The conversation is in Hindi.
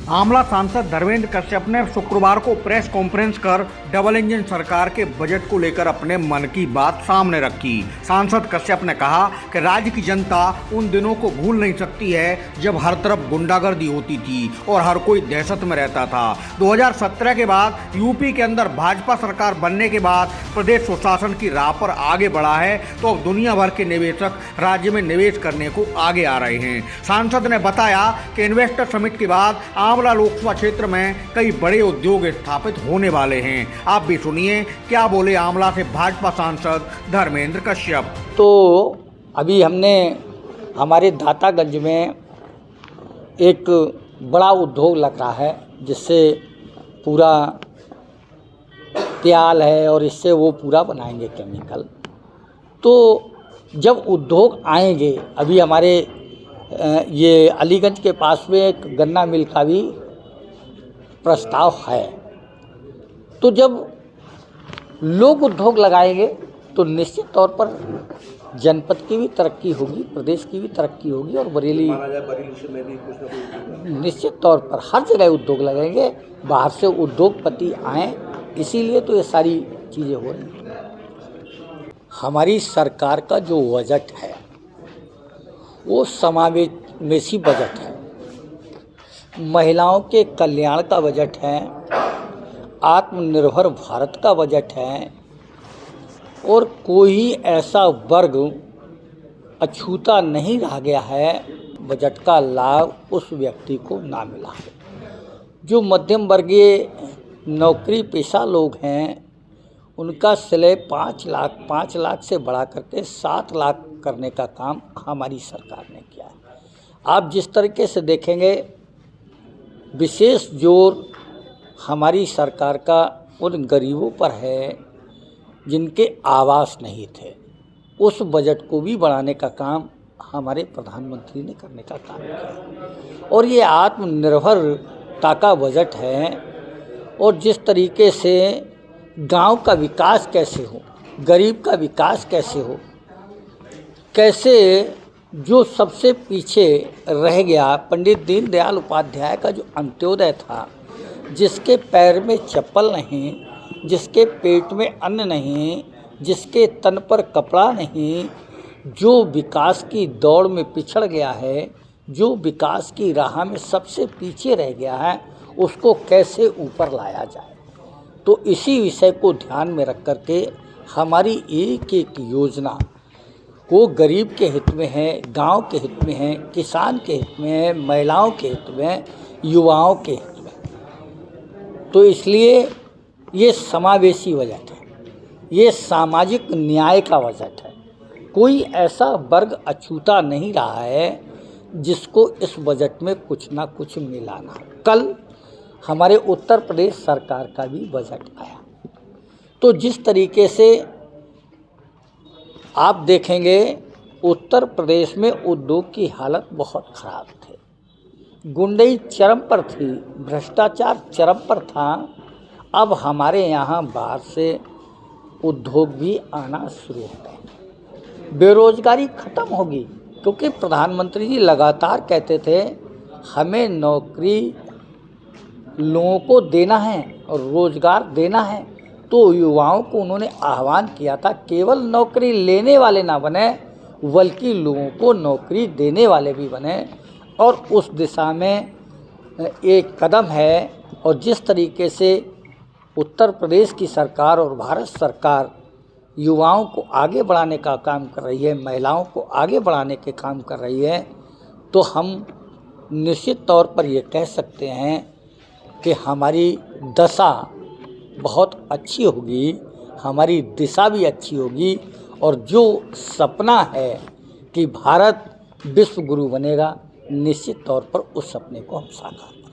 आमला सांसद धर्मेंद्र कश्यप ने शुक्रवार को प्रेस कॉन्फ्रेंस कर डबल इंजन सरकार के बजट को लेकर अपने मन की बात सामने रखी। सांसद कश्यप ने कहा कि राज्य की जनता उन दिनों को भूल नहीं सकती है जब हर तरफ गुंडागर्दी होती थी और हर कोई दहशत में रहता था। 2017 के बाद यूपी के अंदर भाजपा सरकार बनने के बाद प्रदेश सुशासन की राह पर आगे बढ़ा है, तो अब दुनिया भर के निवेशक राज्य में निवेश करने को आगे आ रहे हैं। सांसद ने बताया कि इन्वेस्टर समिट के बाद आमला लोकसभा क्षेत्र में कई बड़े उद्योग स्थापित होने वाले हैं। आप भी सुनिए क्या बोले आमला से भाजपा सांसद धर्मेंद्र कश्यप। तो अभी हमने हमारे दातागंज में एक बड़ा उद्योग लग रहा है, जिससे पूरा त्याल है और इससे वो पूरा बनाएंगे केमिकल। तो जब उद्योग आएंगे, अभी हमारे ये अलीगंज के पास में एक गन्ना मिल का भी प्रस्ताव है। तो जब लोग उद्योग लगाएंगे तो निश्चित तौर पर जनपद की भी तरक्की होगी, प्रदेश की भी तरक्की होगी और बरेली निश्चित तौर पर हर जगह उद्योग लगेंगे, बाहर से उद्योगपति आएँ, इसीलिए तो ये सारी चीज़ें हो रही हैं। हमारी सरकार का जो बजट है वो समावेशी बजट है, महिलाओं के कल्याण का बजट है, आत्मनिर्भर भारत का बजट है और कोई ऐसा वर्ग अछूता नहीं रह गया है बजट का लाभ उस व्यक्ति को ना मिला है। जो मध्यम वर्गीय नौकरी पेशा लोग हैं उनका स्लैब 5 लाख से बढ़ा करके 7 लाख करने का काम हमारी सरकार ने किया है। आप जिस तरीके से देखेंगे, विशेष जोर हमारी सरकार का उन गरीबों पर है जिनके आवास नहीं थे। उस बजट को भी बढ़ाने का काम हमारे प्रधानमंत्री ने करने का काम किया और ये आत्मनिर्भरता का बजट है। और जिस तरीके से गांव का विकास कैसे हो, गरीब का विकास कैसे हो, कैसे जो सबसे पीछे रह गया, पंडित दीनदयाल उपाध्याय का जो अंत्योदय था, जिसके पैर में चप्पल नहीं, जिसके पेट में अन्न नहीं, जिसके तन पर कपड़ा नहीं, जो विकास की दौड़ में पिछड़ गया है, जो विकास की राह में सबसे पीछे रह गया है, उसको कैसे ऊपर लाया जाए। तो इसी विषय को ध्यान में रख करके हमारी एक एक योजना वो गरीब के हित में है, गांव के हित में है, किसान के हित में है, महिलाओं के हित में है, युवाओं के हित में। तो इसलिए ये समावेशी बजट है, ये सामाजिक न्याय का बजट है। कोई ऐसा वर्ग अछूता नहीं रहा है जिसको इस बजट में कुछ ना कुछ मिलाना। कल हमारे उत्तर प्रदेश सरकार का भी बजट आया, तो जिस तरीके से आप देखेंगे उत्तर प्रदेश में उद्योग की हालत बहुत ख़राब थी, गुंडई चरम पर थी, भ्रष्टाचार चरम पर था। अब हमारे यहाँ बाहर से उद्योग भी आना शुरू हो गए, बेरोजगारी ख़त्म होगी, क्योंकि प्रधानमंत्री जी लगातार कहते थे हमें नौकरी लोगों को देना है और रोज़गार देना है। तो युवाओं को उन्होंने आह्वान किया था केवल नौकरी लेने वाले ना बने, बल्कि लोगों को नौकरी देने वाले भी बने, और उस दिशा में एक कदम है। और जिस तरीके से उत्तर प्रदेश की सरकार और भारत सरकार युवाओं को आगे बढ़ाने का काम कर रही है, महिलाओं को आगे बढ़ाने के काम कर रही है, तो हम निश्चित तौर पर ये कह सकते हैं कि हमारी दशा बहुत अच्छी होगी, हमारी दिशा भी अच्छी होगी, और जो सपना है कि भारत विश्व गुरु बनेगा, निश्चित तौर पर उस सपने को हम साकार करेंगे।